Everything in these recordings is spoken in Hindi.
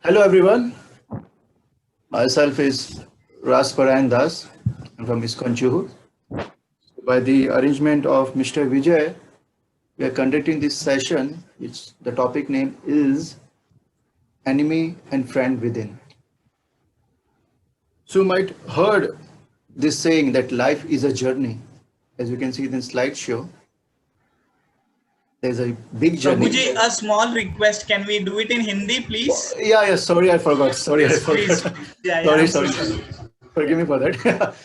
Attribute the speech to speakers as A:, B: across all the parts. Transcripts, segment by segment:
A: Hello everyone, myself is Ras Parayan Das. I'm from ISKCON Chuhu. By the arrangement of Mr. Vijay, we are conducting this session. The topic name is Enemy and Friend Within. So you might heard this saying that life is a journey. As you can see in the slideshow, there's a big journey.
B: Prabhuji, a small request. Can we do it in Hindi, please?
A: Yeah, sorry, I forgot. Sorry, I
B: Yes, please.
A: forgot.
B: Yeah, I'm so
A: sorry. Forgive me for that.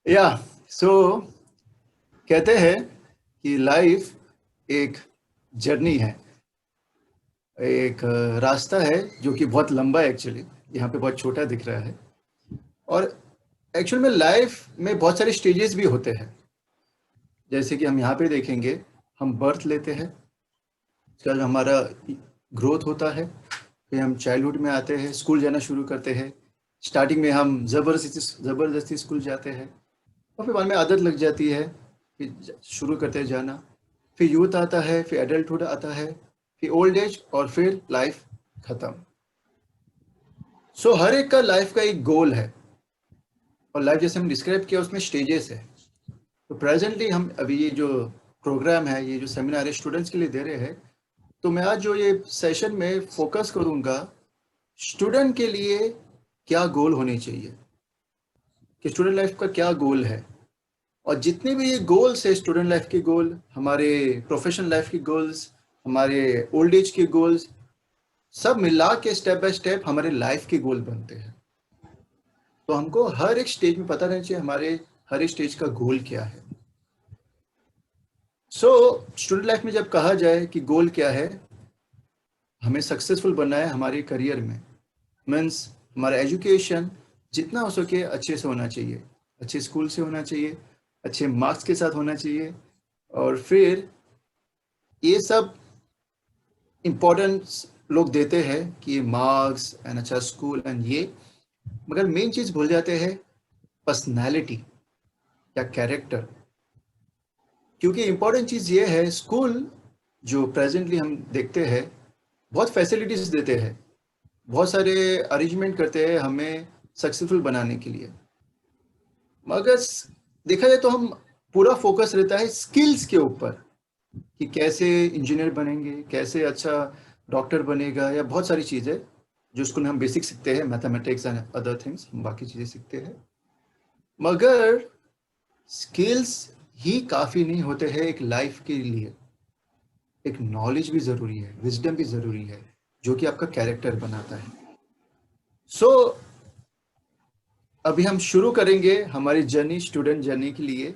A: Yeah, so कहते हैं कि लाइफ एक जर्नी है, एक रास्ता है जो कि बहुत लंबा है। एक्चुअली यहाँ पे बहुत छोटा दिख रहा है, और एक्चुअल में लाइफ में बहुत सारे स्टेजेस भी होते हैं। जैसे कि हम यहाँ पे देखेंगे, हम बर्थ लेते हैं, उसके बाद हमारा ग्रोथ होता है, फिर हम चाइल्डहुड में आते हैं, स्कूल जाना शुरू करते हैं। स्टार्टिंग में हम ज़बरदस्ती स्कूल जाते हैं, और फिर बाद में आदत लग जाती है, फिर शुरू करते हैं जाना। फिर यूथ आता है, फिर एडल्टहुड आता है, फिर ओल्ड एज, और फिर लाइफ खत्म। सो हर एक का लाइफ का एक गोल है, और लाइफ जैसे हम डिस्क्राइब किया उसमें स्टेजेस है। तो प्रेजेंटली हम अभी ये जो प्रोग्राम है, ये जो सेमिनार है, स्टूडेंट्स के लिए दे रहे हैं। तो मैं आज जो ये सेशन में फोकस करूंगा स्टूडेंट के लिए क्या गोल होने चाहिए, कि स्टूडेंट लाइफ का क्या गोल है। और जितने भी ये गोल्स है, स्टूडेंट लाइफ के गोल, हमारे प्रोफेशनल लाइफ के गोल्स, हमारे ओल्ड एज के गोल्स, सब मिला के स्टेप बाय स्टेप हमारे लाइफ के गोल बनते हैं। तो हमको हर एक स्टेज में पता रहना चाहिए हमारे हर एक स्टेज का गोल क्या है। सो स्टूडेंट लाइफ में जब कहा जाए कि गोल क्या है, हमें सक्सेसफुल बनना है हमारे करियर में। मीन्स हमारा एजुकेशन जितना हो सके अच्छे से होना चाहिए, अच्छे स्कूल से होना चाहिए, अच्छे मार्क्स के साथ होना चाहिए, और फिर ये सब इम्पोर्टेंस लोग देते हैं कि मार्क्स एंड अच्छा स्कूल एंड ये, मगर मेन चीज़ भूल जाते हैं पर्सनैलिटी या कैरेक्टर। क्योंकि इम्पोर्टेंट चीज़ ये है, स्कूल जो प्रेजेंटली हम देखते हैं बहुत फैसिलिटीज़ देते हैं, बहुत सारे अरेंजमेंट करते हैं हमें सक्सेसफुल बनाने के लिए, मगर देखा जाए तो हम पूरा फोकस रहता है स्किल्स के ऊपर, कि कैसे इंजीनियर बनेंगे, कैसे अच्छा डॉक्टर बनेगा, या बहुत सारी चीज़ें जो स्कूल में हम बेसिक सीखते हैं, मैथमेटिक्स एंड अदर थिंग्स, हम बाकी चीज़ें सीखते हैं। मगर स्किल्स ही काफ़ी नहीं होते हैं एक लाइफ के लिए। एक नॉलेज भी ज़रूरी है, विजडम भी ज़रूरी है, जो कि आपका कैरेक्टर बनाता है। सो अभी हम शुरू करेंगे हमारी जर्नी, स्टूडेंट जर्नी के लिए,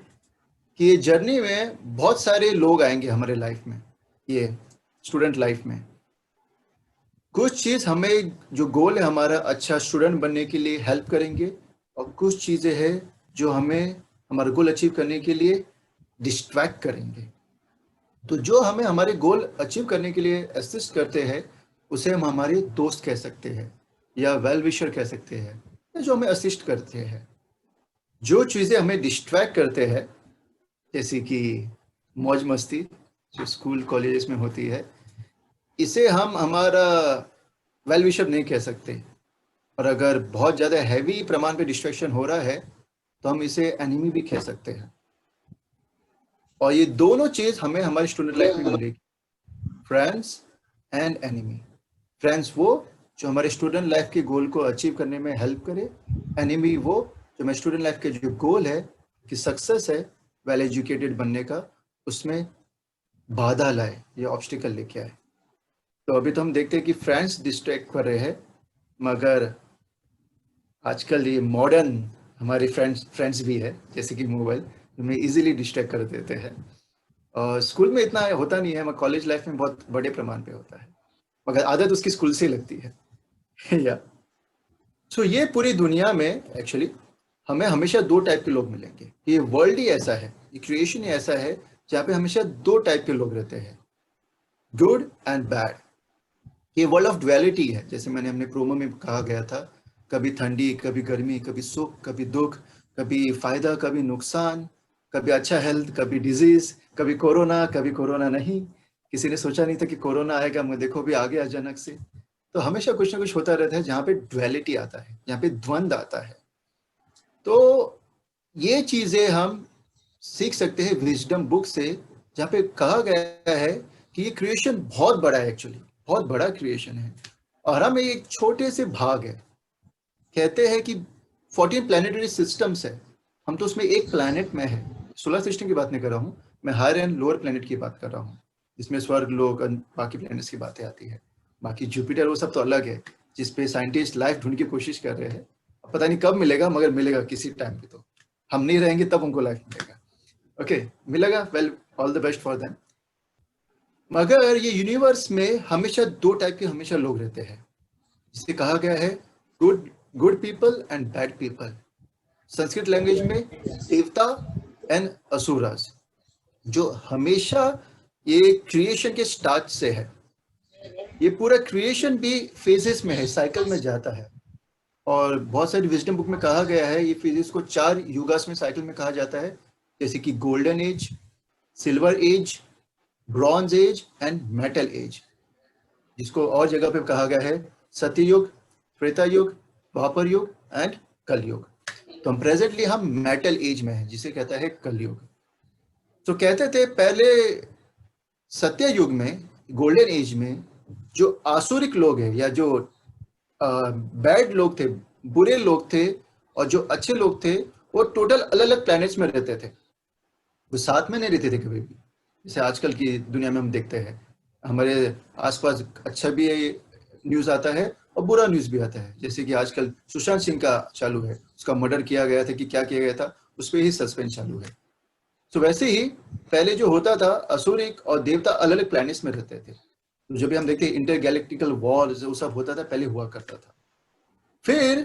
A: कि ये जर्नी में बहुत सारे लोग आएंगे हमारे लाइफ में, ये स्टूडेंट लाइफ में। कुछ चीज़ हमें जो गोल है हमारा अच्छा स्टूडेंट बनने के लिए हेल्प करेंगे, और कुछ चीज़ें हैं जो हमें हमारा गोल अचीव करने के लिए डिस्ट्रैक्ट करेंगे। तो जो हमें हमारे गोल अचीव करने के लिए असिस्ट करते हैं उसे हम हमारे दोस्त कह सकते हैं, या वेल विशर कह सकते हैं, या जो हमें असिस्ट करते हैं। जो चीज़ें हमें डिस्ट्रैक्ट करते हैं, जैसे कि मौज मस्ती जो स्कूल कॉलेजेस में होती है, इसे हम हमारा वेल विशर नहीं कह सकते। और अगर बहुत ज़्यादा हैवी प्रमाण पे डिस्ट्रैक्शन हो रहा है तो हम इसे एनिमी भी कह सकते हैं। और ये दोनों चीज़ हमें हमारी स्टूडेंट लाइफ में मिलेगी, फ्रेंड्स एंड एनिमी। फ्रेंड्स वो जो हमारे स्टूडेंट लाइफ के गोल को अचीव करने में हेल्प करे, एनिमी वो जो हमारे स्टूडेंट लाइफ के जो गोल है कि सक्सेस है, वेल एजुकेटेड बनने का, उसमें बाधा लाए या ऑब्स्टिकल लेके आए। तो अभी तो हम देखते हैं कि फ्रेंड्स डिस्ट्रैक्ट कर रहे हैं, मगर आजकल ये मॉडर्न हमारे फ्रेंड्स भी है, जैसे कि मोबाइल, हमें इजीली डिस्ट्रैक्ट कर देते हैं। और स्कूल में इतना होता नहीं है, मगर कॉलेज लाइफ में बहुत बड़े प्रमाण पे होता है, मगर आदत उसकी स्कूल से लगती है। या सो ये पूरी दुनिया में एक्चुअली हमें हमेशा दो टाइप के लोग मिलेंगे। ये वर्ल्ड ही ऐसा है, ये क्रिएशन ही ऐसा है जहाँ पे हमेशा दो टाइप के लोग रहते हैं, गुड एंड बैड। ये वर्ल्ड ऑफ ड्युअलिटी है, जैसे मैंने अपने प्रोमो में कहा गया था, कभी ठंडी, कभी गर्मी, कभी सुख, कभी दुख, कभी फायदा, कभी नुकसान, कभी अच्छा हेल्थ, कभी डिजीज, कभी कोरोना, कभी कोरोना नहीं। किसी ने सोचा नहीं था कि कोरोना आएगा, मगर देखो भी आ गया अचानक से। तो हमेशा कुछ ना कुछ होता रहता है जहाँ पे ड्युअलिटी आता है, जहाँ पे द्वंद आता है। तो ये चीजें हम सीख सकते हैं विजडम बुक से, जहाँ पे कहा गया है कि ये क्रिएशन बहुत बड़ा है, एक्चुअली बहुत बड़ा क्रिएशन है और हम एक छोटे से भाग है। कहते हैं कि 14 प्लानिटरी सिस्टम्स है, हम तो उसमें एक प्लैनेट में है। सोलर सिस्टम की बात नहीं कर रहा हूँ मैं, हायर एंड लोअर प्लैनेट की बात कर रहा हूँ, जिसमें स्वर्ग लोक बाकी प्लैनेट्स की बातें आती है। बाकी जुपिटर वो सब तो अलग है, जिसपे साइंटिस्ट लाइफ ढूंढ की कोशिश कर रहे हैं। पता नहीं कब मिलेगा, मगर मिलेगा किसी टाइम पे। तो हम नहीं रहेंगे तब उनको लाइफ मिलेगा। ओके, मिलेगा, well, all the best for them. मगर ये यूनिवर्स में हमेशा दो टाइप के हमेशा लोग रहते हैं, जिसे कहा गया है good good people and bad people. Sanskrit language में देवता एंड असुरास, जो हमेशा ये क्रिएशन के स्टार्ट से है। ये पूरा क्रिएशन भी फेजेस में है, साइकिल में जाता है। और बहुत सारी विजडम बुक में कहा गया है ये फेजेस को 4 युगास में साइकिल में कहा जाता है, जैसे कि golden age, silver age, bronze age and metal age, जिसको और जगह पे कहा गया है सत्ययुग, त्रेता युग, द्वापर युग एंड कलयुग। तो हम प्रेजेंटली हम मेटल एज में हैं, जिसे कहता है कलयुग। तो कहते थे पहले सत्य युग में, गोल्डन एज में, जो आसुरिक लोग हैं या जो बैड लोग थे, बुरे लोग थे, और जो अच्छे लोग थे, वो टोटल अलग अलग प्लैनेट्स में रहते थे, वो साथ में नहीं रहते थे कभी भी। जैसे आजकल की दुनिया में हम देखते हैं, हमारे आसपास अच्छा भी न्यूज आता है और बुरा न्यूज भी आता है। जैसे कि आजकल सुशांत सिंह का चालू है, उसका मर्डर किया गया था कि क्या किया गया था, उस पर ही सस्पेंस चालू है। तो वैसे ही पहले जो होता था, असुरिक और देवता अलग अलग प्लैनेट्स में रहते थे। तो जब भी हम देखते हैं इंटरगैलेक्टिकल वॉर, वो सब होता था, पहले हुआ करता था। फिर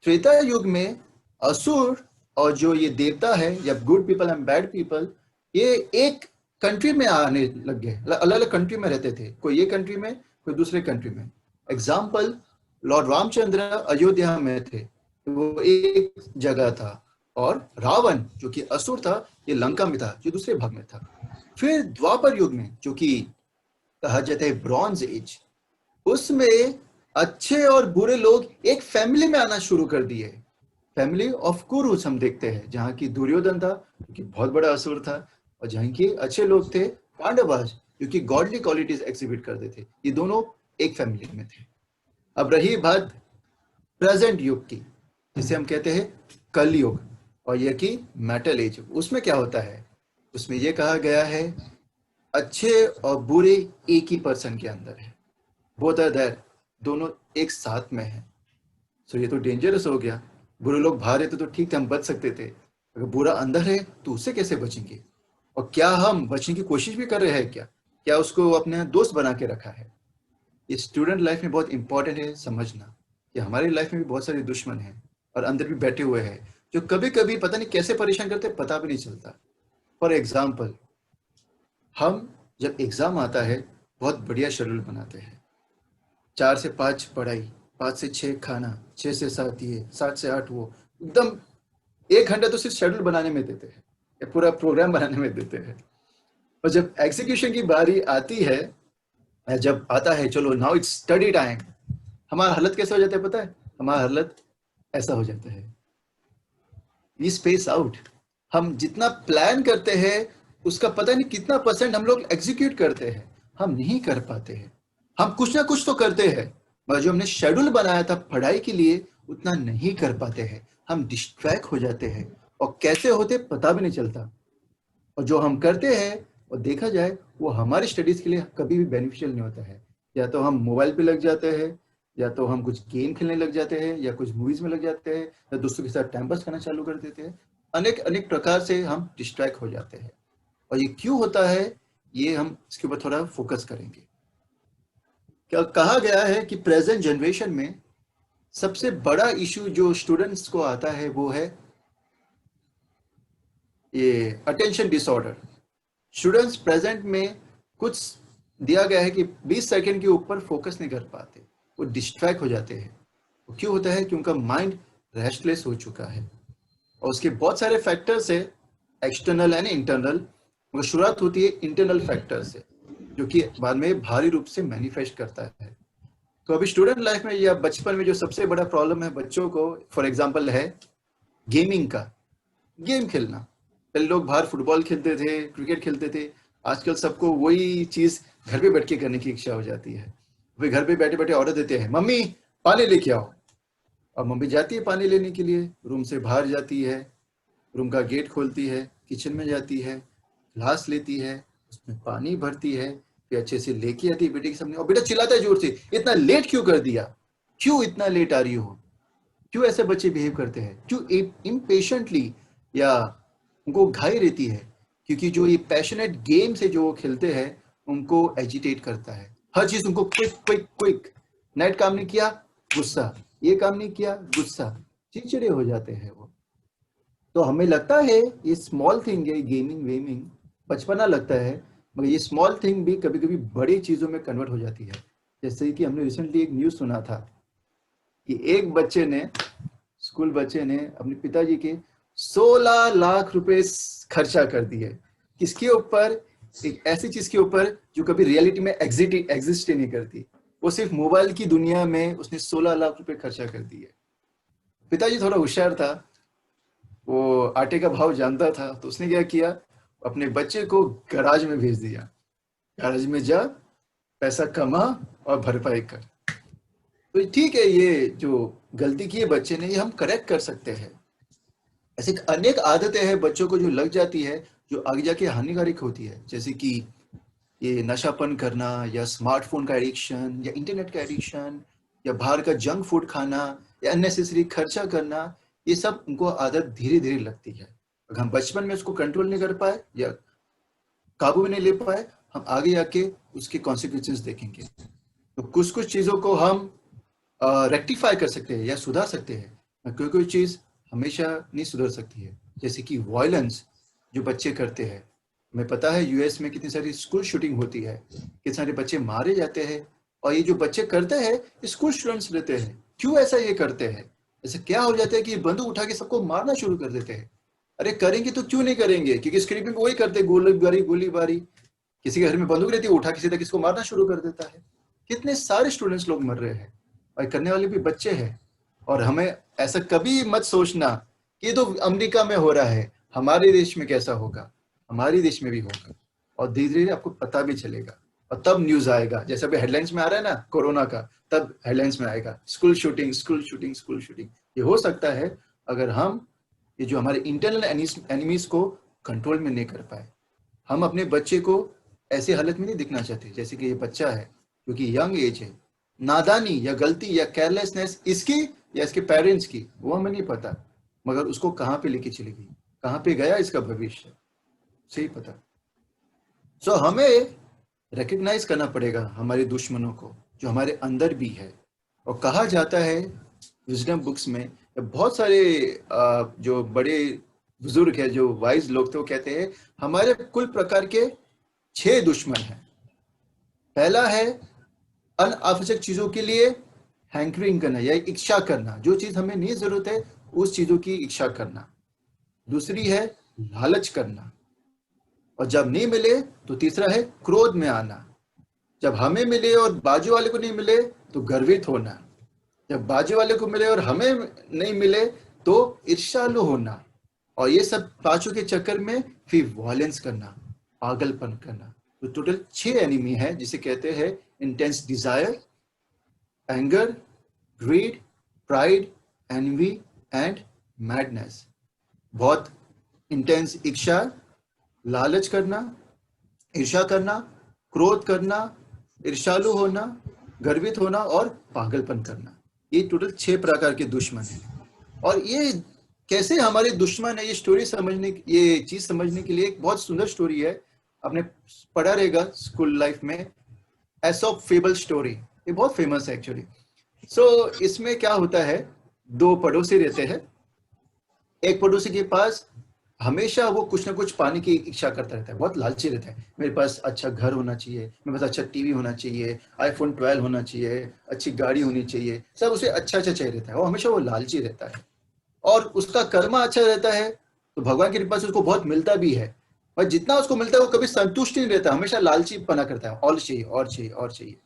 A: त्रेता युग में असुर और जो ये देवता है, या good people and bad people, ये एक कंट्री में आने लग गए, अलग अलग कंट्री में रहते थे, कोई ये कंट्री में, कोई दूसरे कंट्री में। एग्जाम्पल, लॉर्ड रामचंद्र अयोध्या में थे, वो एक जगह था, और रावण जो कि असुर था, ये लंका में था, जो दूसरे भाग में था। फिर द्वापर युग में, जो कि कहा जाता है ब्रॉन्ज एज, उसमें अच्छे और बुरे लोग एक फैमिली में आना शुरू कर दिए। फैमिली ऑफ कुरुस हम देखते हैं, जहाँ की दुर्योधन था, जो कि बहुत बड़ा असुर था, और जहाँ के अच्छे लोग थे पांडवाज, जो कि गॉडली क्वालिटीज एग्जिबिट करते थे। ये दोनों एक फैमिली में थे। अब रही बात प्रेजेंट युग की, जिसे हम कहते हैं कलयुग, और यह की मेटल एज। उसमें क्या होता है, उसमें यह कहा गया है अच्छे और बुरे एक ही पर्सन के अंदर है, बोथ आर देयर, दोनों एक साथ में है। सो ये तो डेंजरस हो गया। बुरे लोग बाहर रहते तो ठीक थे, हम बच सकते थे, अगर बुरा अंदर है तो उससे कैसे बचेंगे? और क्या हम बचने की कोशिश भी कर रहे हैं? क्या उसको अपने दोस्त बना के रखा है? ये स्टूडेंट लाइफ में बहुत इंपॉर्टेंट है समझना कि हमारी लाइफ में भी बहुत सारे दुश्मन हैं और अंदर भी बैठे हुए हैं, जो कभी कभी पता नहीं कैसे परेशान करते, पता भी नहीं चलता। फॉर एग्जाम्पल, हम जब एग्जाम आता है, बहुत बढ़िया शेड्यूल बनाते हैं, 4 से 5 पढ़ाई, 5 से 6 खाना, 6 से 7 ये, 7 से 8 वो, एकदम 1 घंटा तो सिर्फ शेड्यूल बनाने में देते हैं, या पूरा प्रोग्राम बनाने में देते हैं। और जब एग्जीक्यूशन की बारी आती है, जब आता है चलो नाउ इट्स स्टडी टाइम, हमारा हालत कैसा हो जाता है पता है? हमारा हालत ऐसा हो जाता है, वी स्पेस आउट। हम जितना प्लान करते हैं उसका पता नहीं कितना % हम लोग एग्जीक्यूट करते हैं, हम नहीं कर पाते हैं। हम कुछ ना कुछ तो करते हैं, मगर जो हमने शेड्यूल बनाया था पढ़ाई के लिए, उतना नहीं कर पाते हैं। हम डिस्ट्रैक्ट हो जाते हैं, और कैसे होते पता भी नहीं चलता। और जो हम करते हैं, और देखा जाए, वो हमारी स्टडीज के लिए कभी भी बेनिफिशियल नहीं होता है। या तो हम मोबाइल पे लग जाते हैं, या तो हम कुछ गेम खेलने लग जाते हैं, या कुछ मूवीज में लग जाते हैं, या दोस्तों के साथ टाइम पास करना चालू कर देते हैं। अनेक अनेक प्रकार से हम डिस्ट्रैक्ट हो जाते हैं। और ये क्यों होता है, ये हम इसके ऊपर थोड़ा फोकस करेंगे। क्या कहा गया है कि प्रेजेंट जनरेशन में सबसे बड़ा इशू जो स्टूडेंट्स को आता है, वो है ये अटेंशन डिसऑर्डर। स्टूडेंट्स प्रेजेंट में कुछ दिया गया है कि 20 सेकंड के ऊपर फोकस नहीं कर पाते, वो डिस्ट्रैक्ट हो जाते हैं। वो क्यों होता है? कि उनका माइंड रेस्टलेस हो चुका है, और उसके बहुत सारे फैक्टर्स है, एक्सटर्नल एंड इंटरनल। वो शुरुआत होती है इंटरनल फैक्टर से, जो कि बाद में भारी रूप से मैनिफेस्ट करता है। तो अभी स्टूडेंट लाइफ में या बचपन में जो सबसे बड़ा प्रॉब्लम है बच्चों को, फॉर एग्जांपल है गेमिंग का, गेम खेलना। पहले लोग बाहर फुटबॉल खेलते थे, क्रिकेट खेलते थे, आजकल सबको वही चीज घर पे बैठ के करने की इच्छा हो जाती है। वे घर पे बैठे बैठे ऑर्डर देते हैं, मम्मी पानी लेके आओ। अब मम्मी जाती है पानी लेने के लिए, रूम से बाहर जाती है, रूम का गेट खोलती है, किचन में जाती है, ग्लास लेती है, उसमें पानी भरती है, फिर अच्छे से लेके आती है बेटे के सामने, और बेटा चिल्लाता है जोर से, इतना लेट क्यों कर दिया, क्यों इतना लेट आ रही हो। क्यों ऐसे बच्चे बिहेव करते हैं, क्यों इम्पेशेंटली, या उनको घाई रहती है, क्योंकि जो ये पैशनेट गेम से जो वो खेलते हैं उनको एजिटेट करता है। हर चीज उनको क्विक क्विक क्विक, नेट काम नहीं किया गुस्सा, ये काम नहीं किया गुस्सा, चिड़चिड़े हो जाते हैं वो। तो हमें लगता है ये स्मॉल थिंग है, गेमिंग वेमिंग बचपना लगता है, मगर ये स्मॉल थिंग भी कभी कभी बड़ी चीजों में कन्वर्ट हो जाती है। जैसे कि हमने रिसेंटली एक न्यूज सुना था कि एक बच्चे ने, स्कूल बच्चे ने अपने पिताजी के 16 लाख रुपए खर्चा कर दिए। किसके ऊपर? एक ऐसी चीज के ऊपर जो कभी रियलिटी में एग्जिस्ट ही नहीं करती। वो सिर्फ मोबाइल की दुनिया में उसने 16 लाख रुपए खर्चा कर दिए। पिताजी थोड़ा होशियार था, वो आटे का भाव जानता था, तो उसने क्या किया, अपने बच्चे को गैराज में भेज दिया, गैराज में जा, पैसा कमा और भरपाई कर। तो ठीक है, ये जो गलती की है बच्चे ने, ये हम करेक्ट कर सकते हैं। ऐसे अनेक आदतें हैं बच्चों को जो लग जाती है, जो आगे जाके हानिकारक होती है, जैसे कि ये नशापन करना, या स्मार्टफोन का एडिक्शन, या इंटरनेट का एडिक्शन, या बाहर का जंक फूड खाना, या अननेसेसरी खर्चा करना। ये सब उनको आदत धीरे धीरे लगती है। अगर हम बचपन में उसको कंट्रोल नहीं कर पाए या काबू में नहीं ले पाए, हम आगे आके उसके कॉन्सिक्वेंसेस देखेंगे। तो कुछ कुछ चीजों को हम रेक्टिफाई कर सकते हैं या सुधार सकते हैं, कोई कोई चीज हमेशा नहीं सुधर सकती है। जैसे कि वायलेंस जो बच्चे करते हैं, हमें पता है यूएस में कितनी सारी स्कूल शूटिंग होती है, कितने सारे बच्चे मारे जाते हैं, और ये जो बच्चे करते हैं स्कूल स्टूडेंट्स रहते हैं। क्यों ऐसा ये करते हैं? ऐसा क्या हो जाता है कि बंदूक उठा के सबको मारना शुरू कर देते हैं? अरे करेंगे तो क्यों नहीं करेंगे, क्योंकि स्क्रीन में वही करते, गोलीबारी। किसी के घर में बंदूक रहती है, उठा के सीधा किसको मारना शुरू कर देता है। कितने सारे स्टूडेंट्स लोग मर रहे हैं, और करने वाले भी बच्चे हैं। और हमें ऐसा कभी मत सोचना कि ये तो अमेरिका में हो रहा है, हमारे देश में कैसा होगा। हमारे देश में भी होगा, और धीरे धीरे आपको पता भी चलेगा, और तब न्यूज आएगा। जैसे अभी हेडलाइंस में आ रहा है ना कोरोना का, तब हेडलाइंस में आएगा school shooting, school shooting, school shooting. ये हो सकता है अगर हम ये जो हमारे इंटरनल एनिमीज को कंट्रोल में नहीं कर पाए। हम अपने बच्चे को ऐसी हालत में नहीं दिखना चाहते जैसे कि ये बच्चा है, क्योंकि यंग एज है। नादानी या गलती या केयरलेसनेस इसकी या इसके पेरेंट्स की, वो हमें नहीं पता, मगर उसको कहाँ पे लेके चली गई, कहाँ पे गया इसका भविष्य, सही पता। सो हमें रिकग्नाइज करना पड़ेगा हमारे दुश्मनों को जो हमारे अंदर भी है। और कहा जाता है विजडम बुक्स में, बहुत सारे जो बड़े बुजुर्ग है, जो वाइज लोग थे, वो कहते हैं हमारे कुल प्रकार के 6 दुश्मन हैं। पहला है अनावश्यक चीजों के लिए हैंकरिंग करना या इच्छा करना, जो चीज हमें नहीं जरूरत है उस चीजों की इच्छा करना। दूसरी है लालच करना, और जब नहीं मिले तो तीसरा है क्रोध में आना। जब हमें मिले और बाजू वाले को नहीं मिले तो गर्वित होना। जब बाजू वाले को मिले और हमें नहीं मिले तो ईर्ष्यालु होना। और ये सब पांचों के चक्कर में फिर वायलेंस करना, पागलपन करना। तो टोटल 6 एनिमी है, जिसे कहते हैं intense desire, anger, greed, pride, envy and madness. बहुत इंटेंस इच्छा, लालच करना, ईर्ष्या करना, क्रोध करना, ईर्ष्यालु होना, गर्वित होना और पागलपन करना। ये टोटल 6 प्रकार के दुश्मन हैं। और ये कैसे हमारे दुश्मन है, ये स्टोरी समझने, ये चीज समझने के लिए एक बहुत सुंदर स्टोरी है, आपने पढ़ा रहेगा स्कूल लाइफ में, एसॉप फेबल स्टोरी। ये बहुत फेमस है एक्चुअली। सो इसमें क्या होता है, 2 पड़ोसी रहते हैं। एक पड़ोसी के पास हमेशा वो कुछ ना कुछ पाने की इच्छा करता रहता है, बहुत लालची रहता है। मेरे पास अच्छा घर होना चाहिए, मेरे पास अच्छा टीवी होना चाहिए, आईफोन 12 होना चाहिए, अच्छी गाड़ी होनी चाहिए, सब उसे अच्छा अच्छा चाहिए रहता है। वो हमेशा वो लालची रहता है, और उसका कर्मा अच्छा रहता है तो भगवान की कृपा से उसको बहुत मिलता भी है। पर जितना उसको मिलता है वो कभी संतुष्ट नहीं रहता, हमेशा लालची पना करता है, और चाहिए और चाहिए और चाहिए।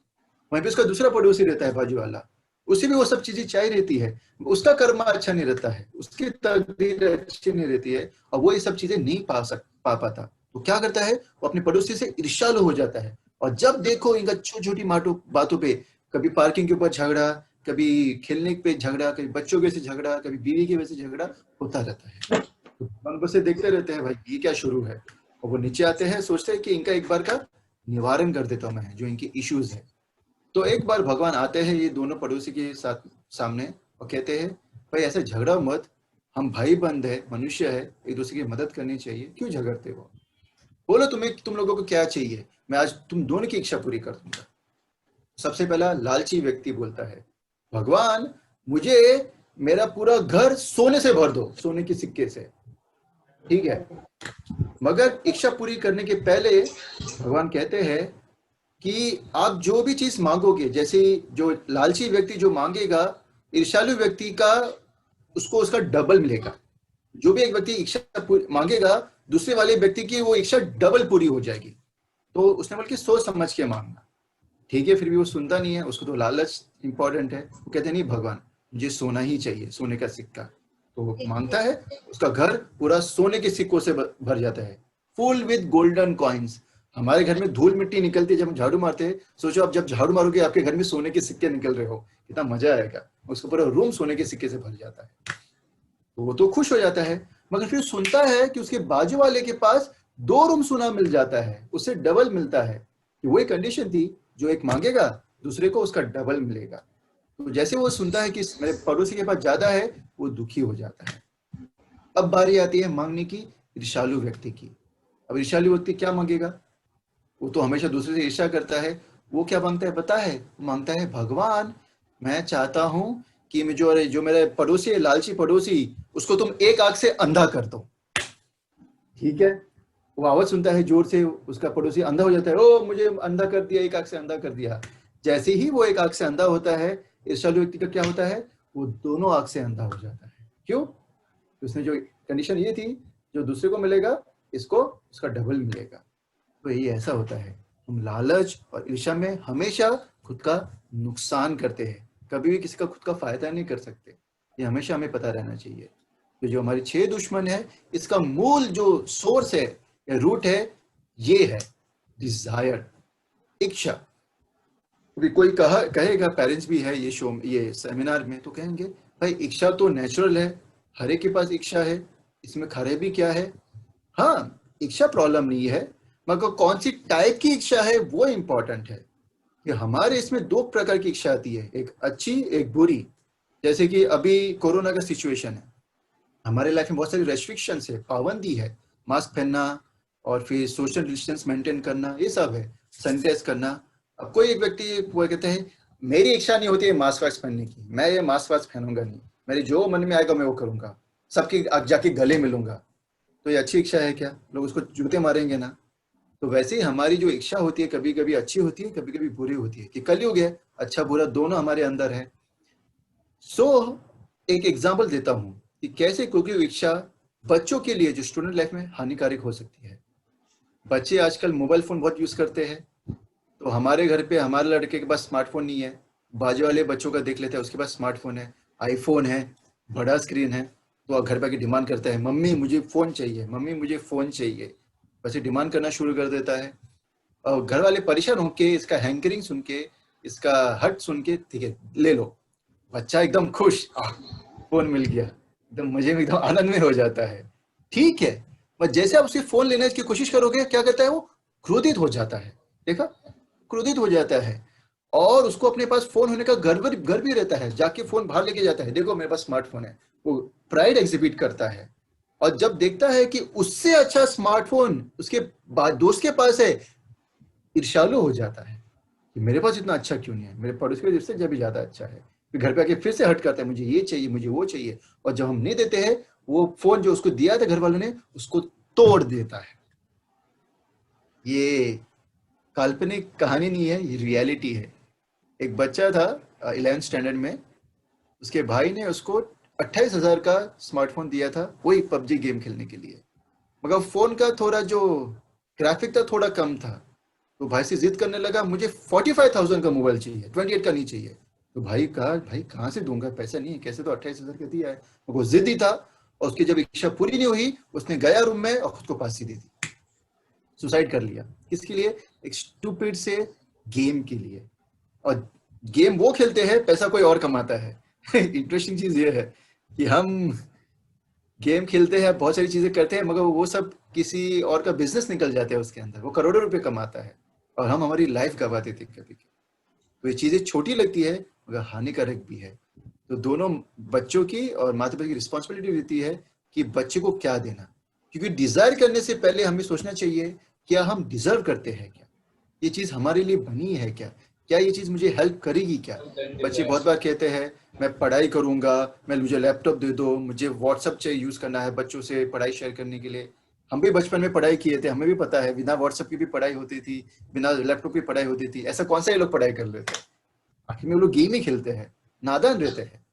A: वहीं पे उसका दूसरा पड़ोसी रहता है बाजू वाला, उसे भी वो सब चीजें चाहिए रहती है, उसका कर्म अच्छा नहीं रहता है, उसकी तकदीर अच्छी नहीं रहती है, और वो ये सब चीजें नहीं पा पाता। तो क्या करता है, वो अपने पड़ोसी से ईर्ष्यालु हो जाता है। और जब देखो इनका छोटी छोटी बातों पे, कभी पार्किंग के ऊपर झगड़ा, कभी खेलने पे झगड़ा, कभी बच्चों के वजह से झगड़ा, कभी बीवी की वजह से झगड़ा होता रहता है। तो भगवान को से देखते रहते हैं, भाई ये क्या शुरू है। और वो नीचे आते हैं, सोचते हैं कि इनका एक बार का निवारण कर देता हूँ मैं, जो इनकी इश्यूज है। तो एक बार भगवान आते हैं ये दोनों पड़ोसी के साथ सामने, और कहते हैं, भाई ऐसे झगड़ा मत, हम भाई बंद है, मनुष्य है, एक दूसरे की मदद करनी चाहिए, क्यों झगड़ते हो। बोलो तुम लोगों को क्या चाहिए, मैं आज तुम दोनों की इच्छा पूरी कर दूंगा। सबसे पहला लालची व्यक्ति बोलता है, भगवान मुझे मेरा पूरा घर सोने से भर दो, सोने के सिक्के से, ठीक है। मगर इच्छा पूरी करने के पहले भगवान कहते हैं कि आप जो भी चीज मांगोगे, जैसे जो लालची व्यक्ति जो मांगेगा, ईर्ष्यालु व्यक्ति का उसको उसका डबल मिलेगा। जो भी एक व्यक्ति इच्छा मांगेगा, दूसरे वाले व्यक्ति की वो इच्छा डबल पूरी हो जाएगी। तो उसने बोल के सोच समझ के मांगना, ठीक है। फिर भी वो सुनता नहीं है, उसको तो लालच इंपॉर्टेंट है। वो कहते नहीं भगवान मुझे सोना ही चाहिए, सोने का सिक्का। तो वो मांगता है, उसका घर पूरा सोने के सिक्कों से भर जाता है, फुल विद गोल्डन कॉइन्स। हमारे घर में धूल मिट्टी निकलती है जब हम झाड़ू मारते हैं, सोचो आप जब झाड़ू मारोगे आपके घर में सोने के सिक्के निकल रहे हो, कितना मजा आएगा। उसका पूरा रूम सोने के सिक्के से भर जाता है। तो वो तो खुश हो जाता है, मगर फिर सुनता है कि उसके बाजू वाले के पास 2 रूम सोना मिल जाता है, उससे डबल मिलता है। कि वही कंडीशन थी, जो एक मांगेगा दूसरे को उसका डबल मिलेगा। तो जैसे वो सुनता है कि मेरे पड़ोसी के पास ज्यादा है, वो दुखी हो जाता है। अब बारी आती है मांगने की ईर्ष्यालु व्यक्ति की। अब ईर्ष्यालु व्यक्ति क्या मांगेगा, वो तो हमेशा दूसरे से ईर्ष्या करता है। वो क्या मांगता है पता है, मांगता है भगवान मैं चाहता हूं कि जो मेरे पड़ोसी है, लालची पड़ोसी, उसको तुम एक आंख से अंधा कर दो, ठीक है। वो आवाज सुनता है जोर से, उसका पड़ोसी अंधा हो जाता है, ओ मुझे अंधा कर दिया, एक आंख से अंधा कर दिया। जैसे ही वो एक आंख से अंधा होता है, ईर्ष्यालु व्यक्ति का क्या होता है, वो दोनों आंख से अंधा हो जाता है। क्यों, उसने जो कंडीशन ये थी, जो दूसरे को मिलेगा इसको उसका डबल मिलेगा। तो ये ऐसा होता है, हम लालच और ईर्ष्या में हमेशा खुद का नुकसान करते हैं, कभी भी किसी का खुद का फायदा नहीं कर सकते। ये हमेशा हमें पता रहना चाहिए। तो जो हमारे 6 दुश्मन है, इसका मूल जो सोर्स है या रूट है, ये है डिजायर, इच्छा। अभी कोई कहेगा, पेरेंट्स भी है ये सेमिनार में, तो कहेंगे भाई इच्छा तो नेचुरल है, हर एक के पास इच्छा है, इसमें खराबी क्या है। हाँ, इच्छा प्रॉब्लम नहीं है, मगर कौन सी टाइप की इच्छा है वो इंपॉर्टेंट है। कि हमारे इसमें 2 प्रकार की इच्छा आती है, एक अच्छी एक बुरी। जैसे कि अभी कोरोना का सिचुएशन है, हमारे लाइफ में बहुत सारी रेस्ट्रिक्शंस है, पाबंदी है, मास्क पहनना और फिर सोशल डिस्टेंस मेंटेन करना, ये सब है, सैनिटाइज करना। अब कोई एक व्यक्ति वो कहते हैं मेरी इच्छा नहीं होती है मास्क वास्क पहनने की, मैं ये मास्क वास्क पहनूंगा नहीं, मेरे जो मन में आएगा मैं वो करूंगा, सबके जाके गले मिलूंगा। तो ये अच्छी इच्छा है क्या, लोग उसको जूते मारेंगे ना। तो वैसे ही हमारी जो इच्छा होती है, कभी कभी अच्छी होती है, कभी कभी बुरी होती है, कि कलयुग है, अच्छा बुरा दोनों हमारे अंदर है। एक एग्जाम्पल देता हूं कि कैसे क्योंकि इच्छा बच्चों के लिए जो स्टूडेंट लाइफ में हानिकारक हो सकती है। बच्चे आजकल मोबाइल फोन बहुत यूज करते हैं। तो हमारे घर पे हमारे लड़के के पास स्मार्टफोन नहीं है, बाजू वाले बच्चों का देख लेते हैं, उसके पास स्मार्टफोन है, आईफोन है, बड़ा स्क्रीन है। तो घर पे डिमांड करता है, मम्मी मुझे फोन चाहिए, मम्मी मुझे फोन चाहिए, वैसे डिमांड करना शुरू कर देता है। और घर वाले परेशान होके इसका हैंकरिंग सुन के, इसका हट सुन के, ठीक है ले लो, बच्चा एकदम खुश, फोन मिल गया, एकदम मजे में, एकदम आनंद में हो जाता है, ठीक है। पर जैसे आप उसे फोन लेने की कोशिश करोगे, क्या करता है वो, क्रोधित हो जाता है। देखा, क्रोधित हो जाता है, और उसको अपने पास फोन होने का गर्व भी रहता है, जाके फोन बाहर लेके जाता है, देखो मेरे पास स्मार्टफोन है, वो प्राइड एग्जिबिट करता है। और जब देखता है कि उससे अच्छा स्मार्टफोन उसके दोस्त के पास है, ईर्ष्यालु हो जाता है कि मेरे पास इतना अच्छा क्यों नहीं है, मेरे पड़ोस के इससे जब भी ज्यादा अच्छा है। फिर घर पे आके फिर से हट करता है, मुझे ये चाहिए, मुझे वो चाहिए। और जब हम नहीं देते हैं, वो फोन जो उसको दिया था घर वालों ने, उसको तोड़ देता है। ये काल्पनिक कहानी नहीं है, ये रियलिटी है। एक बच्चा था 11th स्टैंडर्ड में, उसके भाई ने उसको 28,000 का स्मार्टफोन दिया था, वही PUBG गेम खेलने के लिए। मगर फोन का थोड़ा जो ग्राफिक था थोड़ा कम था, तो भाई से जिद करने लगा, मुझे 45,000 का मोबाइल चाहिए, 28 का नहीं चाहिए। तो भाई कहा, भाई कहाँ से दूंगा, पैसा नहीं है, कैसे, तो 28,000 का दिया है। वो जिद ही था, और उसकी जब इच्छा पूरी नहीं हुई, उसने गया रूम में और खुद को फांसी दे दी, सुसाइड कर लिया। किसके लिए? एक स्टूपिड से गेम के लिए। और गेम वो खेलते हैं, पैसा कोई और कमाता है। इंटरेस्टिंग चीज ये है कि हम गेम खेलते हैं, बहुत सारी चीजें करते हैं, मगर वो सब किसी और का बिजनेस निकल जाते हैं उसके अंदर, वो करोड़ों रुपए कमाता है और हम हमारी लाइफ गवा देते हैं कभी। तो ये चीजें छोटी लगती है मगर हानिकारक भी है। तो दोनों बच्चों की और माता पिता की रिस्पॉन्सिबिलिटी रहती है कि बच्चे को क्या देना, क्योंकि डिजायर करने से पहले हमें सोचना चाहिए, क्या हम डिजर्व करते हैं, क्या ये चीज हमारे लिए बनी है, क्या क्या ये चीज मुझे हेल्प करेगी क्या। बच्चे बहुत बार कहते हैं, मैं पढ़ाई करूंगा, मैं, मुझे लैपटॉप दे दो, मुझे व्हाट्सएप चाहिए यूज करना है बच्चों से पढ़ाई शेयर करने के लिए। हम भी बचपन में पढ़ाई किए थे, हमें भी पता है बिना व्हाट्सएप की भी पढ़ाई होती थी, बिना लैपटॉप की पढ़ाई होती थी। ऐसा कौन सा ये लोग पढ़ाई कर लेते हैं? आखिर में वो लोग गेम ही खेलते हैं, नादान रहते हैं।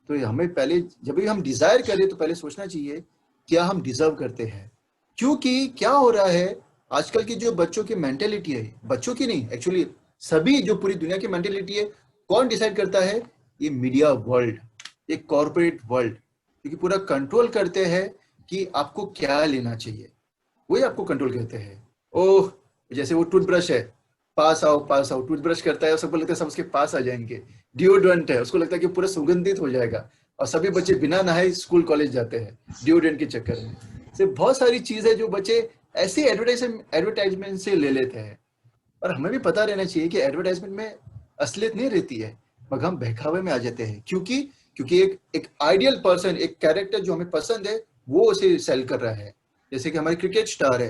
A: तो हमें पहले, जब भी हम डिजायर करें तो पहले सोचना चाहिए क्या हम डिजर्व करते हैं। क्योंकि क्या हो रहा है आजकल की जो बच्चों की मेंटेलिटी है, बच्चों की नहीं एक्चुअली, सभी जो पूरी दुनिया की मेंटेलिटी है, कौन डिसाइड करता है? ये मीडिया वर्ल्ड, ये कॉर्पोरेट वर्ल्ड, क्योंकि पूरा कंट्रोल करते हैं कि आपको क्या लेना चाहिए, वही आपको कंट्रोल करते हैं। ओह, जैसे वो टूथब्रश है, पास आओ पास आओ, टूथब्रश करता है और सबको लगता है सब उसके पास आ जाएंगे। डिओड्रेंट है, उसको लगता है कि पूरा सुगंधित हो जाएगा, और सभी बच्चे बिना नहाए स्कूल कॉलेज जाते हैं डिओड्रेंट के चक्कर में। से बहुत सारी चीज है जो बच्चे ऐसे एडवर्टाइजमेंट से ले लेते हैं। और हमें भी पता रहना चाहिए कि एडवर्टाइजमेंट में असलियत नहीं रहती है, मगर हम बहकावे में आ जाते हैं। क्योंकि क्योंकि एक आइडियल पर्सन, एक कैरेक्टर जो हमें पसंद है, वो उसे सेल कर रहा है। जैसे कि हमारे क्रिकेट स्टार है,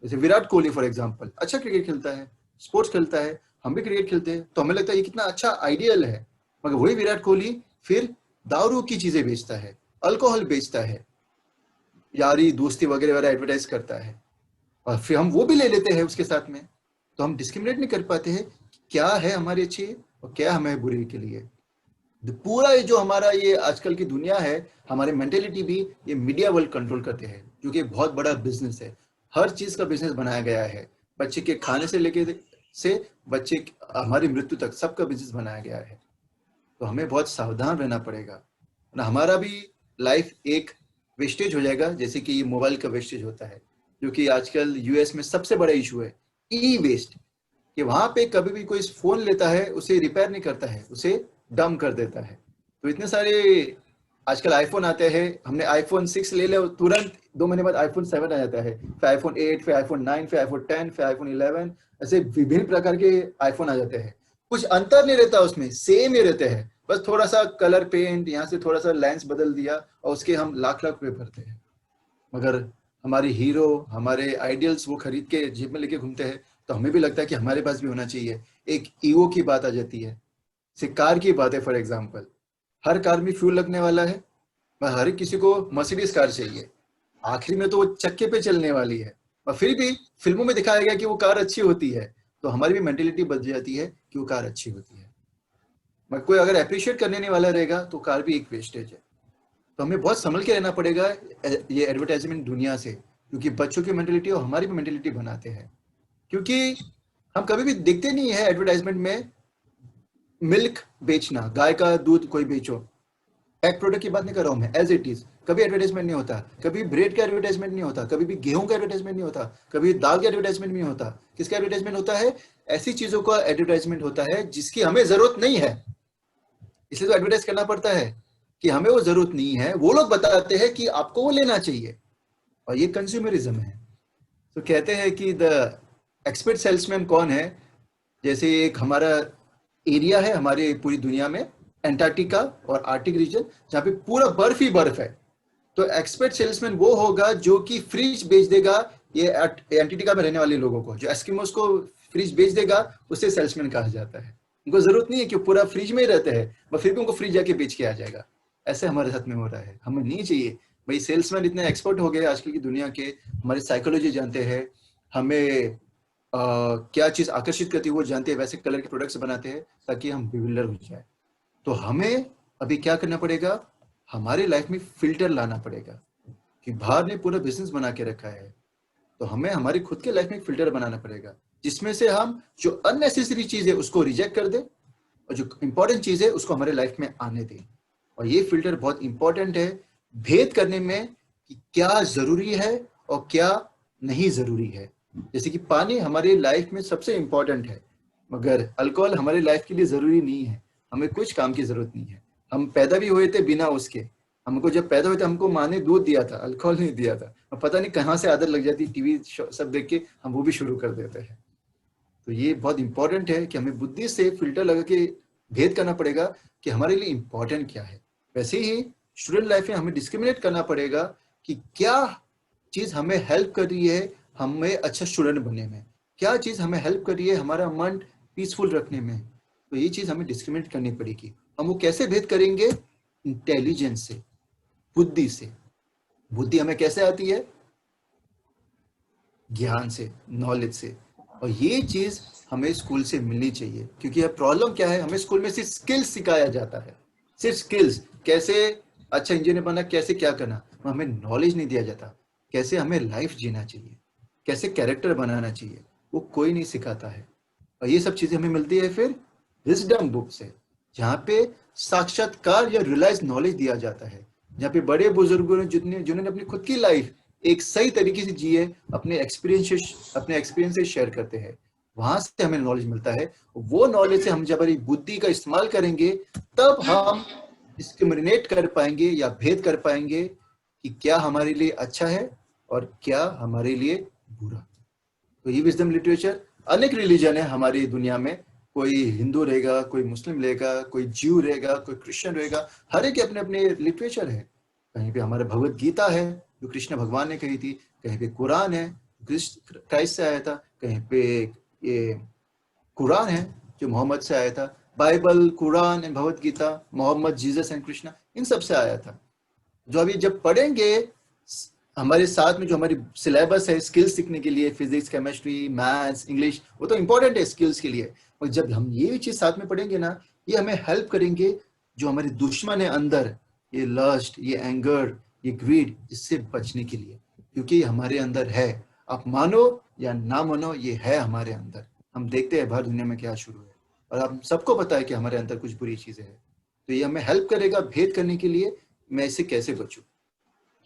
A: जैसे विराट कोहली फॉर एग्जाम्पल, अच्छा क्रिकेट खेलता है, स्पोर्ट्स खेलता है, हम भी क्रिकेट खेलते हैं, तो हमें लगता है ये कितना अच्छा आइडियल है। मगर वही विराट कोहली फिर दारू की चीजें बेचता है, अल्कोहल बेचता है, यारी दोस्ती वगैरह वगैरह एडवर्टाइज करता है, और फिर हम वो भी ले लेते हैं उसके साथ में। तो हम डिस्क्रिमिनेट नहीं कर पाते हैं क्या है हमारे अच्छे और क्या हमें बुरे के लिए। पूरा ये जो हमारा ये आजकल की दुनिया है, हमारी मेंटेलिटी भी ये मीडिया वर्ल्ड कंट्रोल करते हैं, जो कि बहुत बड़ा बिजनेस है। हर चीज का बिजनेस बनाया गया है, बच्चे के खाने से लेके से बच्चे हमारी मृत्यु तक सबका बिजनेस बनाया गया है। तो हमें बहुत सावधान रहना पड़ेगा ना, हमारा भी लाइफ एक वेस्टेज हो जाएगा, जैसे कि ये मोबाइल का वेस्टेज होता है, जो कि आजकल यूएस में सबसे बड़ा इशू है, ई वेस्ट। कि वहां पे कभी भी कोई फोन लेता है, उसे रिपेयर नहीं करता है, उसे डम कर देता है। तो इतने सारे आजकल आईफोन आते हैं, हमने आईफोन 6 ले लिया, तुरंत 2 महीने बाद आईफोन 7 आ जाता है, फिर आईफोन 8, फिर आईफोन 9, फिर आईफोन 10, फिर आईफोन 11, ऐसे विभिन्न प्रकार के आईफोन आ जाते हैं। कुछ अंतर नहीं रहता उसमें, सेम ही रहते हैं, बस थोड़ा सा कलर पेंट, यहाँ से थोड़ा सा लेंस बदल दिया, और उसके हम लाख लाख रुपए भरते हैं। मगर हमारे हीरो, हमारे आइडियल्स वो खरीद के जेब में लेके घूमते हैं, तो हमें भी लगता है कि हमारे पास भी होना चाहिए। एक ईगो की बात आ जाती है। से कार की बात है फॉर एग्जांपल, हर कार में फ्यूल लगने वाला है, पर हर किसी को मर्सिडीज कार चाहिए, आखिर में तो वो चक्के पे चलने वाली है, और फिर भी फिल्मों में दिखाया गया कि वो कार अच्छी होती है। तो हमारी भी मेंटेलिटी बदल जाती है कि वो कार अच्छी होती है, मगर कोई अगर अप्रिशिएट करने नहीं वाला रहेगा तो कार भी एक वेस्टेज है। तो हमें बहुत संभल के रहना पड़ेगा ये एडवर्टाइजमेंट दुनिया से, क्योंकि बच्चों की मेंटेलिटी और हमारी भी मेंटेलिटी बनाते हैं। क्योंकि हम कभी भी देखते नहीं है एडवर्टाइजमेंट में मिल्क बेचना, गाय का दूध कोई बेचो, पैक प्रोडक्ट की बात नहीं कर रहा हूं मैं, एज इट इज कभी एडवर्टाइजमेंट नहीं होता, कभी ब्रेड का एडवर्टाइजमेंट नहीं होता, कभी भी गेहूं का एडवर्टाइजमेंट नहीं होता, कभी दाल का एडवर्टाइजमेंट नहीं होता। किसका एडवर्टाइजमेंट होता है? ऐसी चीजों का एडवर्टाइजमेंट होता है जिसकी हमें जरूरत नहीं है, इसलिए तो एडवर्टाइज करना पड़ता है कि हमें वो जरूरत नहीं है, वो लोग बताते हैं कि आपको वो लेना चाहिए, और ये कंज्यूमरिज्म है। तो कहते हैं कि द एक्सपर्ट सेल्समैन कौन है? जैसे एक हमारा एरिया है हमारे पूरी दुनिया में, एंटार्क्टिका और आर्टिक रीजन, जहाँ पे पूरा बर्फ ही बर्फ है। तो एक्सपर्ट सेल्समैन वो होगा जो कि फ्रिज बेच देगा ये एंटार्क्टिका में रहने वाले लोगों को, जो एस्किमोस को फ्रिज बेच देगा, उसे सेल्समैन कहा जाता है। उनको जरूरत नहीं है कि पूरा फ्रिज में ही रहते हैं, पर फिर भी उनको फ्रिज जाके बेच के आ जाएगा। ऐसे हमारे साथ में हो रहा है, हमें नहीं चाहिए भाई। सेल्समैन इतने एक्सपर्ट हो गए आजकल की दुनिया के, हमारी साइकोलॉजी जानते हैं, हमें क्या चीज आकर्षित करती है वो जानते हैं, वैसे कलर के प्रोडक्ट्स बनाते हैं ताकि हम बिविलर हो जाए। तो हमें अभी क्या करना पड़ेगा? हमारे लाइफ में फिल्टर लाना पड़ेगा, कि बाहर ने पूरा बिजनेस बना के रखा है, तो हमें हमारी खुद के लाइफ में एक फिल्टर बनाना पड़ेगा। जिसमें से हम जो अननेसेसरी चीज है उसको रिजेक्ट कर दें और जो इंपॉर्टेंट चीज है उसको हमारे लाइफ में आने दें। और ये फिल्टर बहुत इंपॉर्टेंट है भेद करने में कि क्या जरूरी है और क्या नहीं जरूरी है। जैसे कि पानी हमारी लाइफ में सबसे इंपॉर्टेंट है, मगर अल्कोहल हमारी लाइफ के लिए जरूरी नहीं है। हमें कुछ काम की जरूरत नहीं है। हम पैदा भी हुए थे बिना उसके। हमको जब पैदा हुए थे हमको माँ ने दूध दिया था, अल्कोहल नहीं दिया था। और पता नहीं कहाँ से आदत लग जाती, टीवी सब देख के हम वो भी शुरू कर देते हैं। तो ये बहुत इंपॉर्टेंट है कि हमें बुद्धि से फिल्टर लगा के भेद करना पड़ेगा कि हमारे लिए इंपॉर्टेंट क्या है। वैसे ही स्टूडेंट लाइफ में हमें डिस्क्रिमिनेट करना पड़ेगा कि क्या चीज हमें हेल्प कर रही है हमें अच्छा स्टूडेंट बनने में, क्या चीज हमें हेल्प कर रही है हमारा मन पीसफुल रखने में। तो ये चीज हमें डिस्क्रिमिनेट करनी पड़ेगी। हम वो कैसे भेद करेंगे? इंटेलिजेंस से, बुद्धि से। बुद्धि हमें कैसे आती है? ज्ञान से, नॉलेज से। और ये चीज हमें स्कूल से मिलनी चाहिए, क्योंकि यह प्रॉब्लम क्या है, हमें स्कूल में सिर्फ स्किल्स सिखाया जाता है, सिर्फ स्किल्स, कैसे अच्छा इंजीनियर बनना, कैसे क्या करना। हमें नॉलेज नहीं दिया जाता कैसे हमें लाइफ जीना चाहिए, कैसे कैरेक्टर बनाना चाहिए, वो कोई नहीं सिखाता है। और ये सब चीजें हमें मिलती है फिर विजडम बुक से, जहाँ पे साक्षात्कार या रियलाइज नॉलेज दिया जाता है, जहाँ पे बड़े बुजुर्गों ने जिन्होंने अपनी खुद की लाइफ एक सही तरीके से जिए, अपने एक्सपीरियंस से शेयर करते हैं, वहां से हमें नॉलेज मिलता है। वो नॉलेज से हम जब हमारी बुद्धि का इस्तेमाल करेंगे तब हम डिस्क्रिमिनेट कर पाएंगे या भेद कर पाएंगे कि क्या हमारे लिए अच्छा है और क्या हमारे लिए बुरा। तो ये विजडम लिटरेचर, अनेक रिलीजन है हमारी दुनिया में, कोई हिंदू रहेगा, कोई मुस्लिम रहेगा, कोई ज्यू रहेगा, कोई क्रिश्चियन रहेगा, हर एक अपने अपने लिटरेचर है। कहीं पे हमारे भगवत गीता है जो कृष्ण भगवान ने कही थी, कहीं पे कुरान है क्राइस्ट से आया था, कहीं पे ये कुरान है जो मोहम्मद से आया था। Bible, Quran and Bhagavad Gita, Muhammad, Jesus and Krishna, इन सब से आया था। जो अभी जब पढ़ेंगे हमारे साथ में जो हमारी सिलेबस है स्किल्स सीखने के लिए, फिजिक्स, केमिस्ट्री, मैथ्स, इंग्लिश, वो तो इंपॉर्टेंट है स्किल्स के लिए। और जब हम ये चीज साथ में पढ़ेंगे ना, ये हमें हेल्प करेंगे जो हमारे दुश्मन है अंदर, ये लस्ट, ये एंगर, ये ग्रीड, इससे बचने के लिए, क्योंकि हमारे अंदर है। आप मानो या ना मानो, ये है हमारे अंदर। हम देखते हैं बाहर दुनिया में क्या शुरू है, और आप सबको पता है कि हमारे अंदर कुछ बुरी चीजें हैं। तो ये हमें हेल्प करेगा भेद करने के लिए, मैं इससे कैसे बचूं।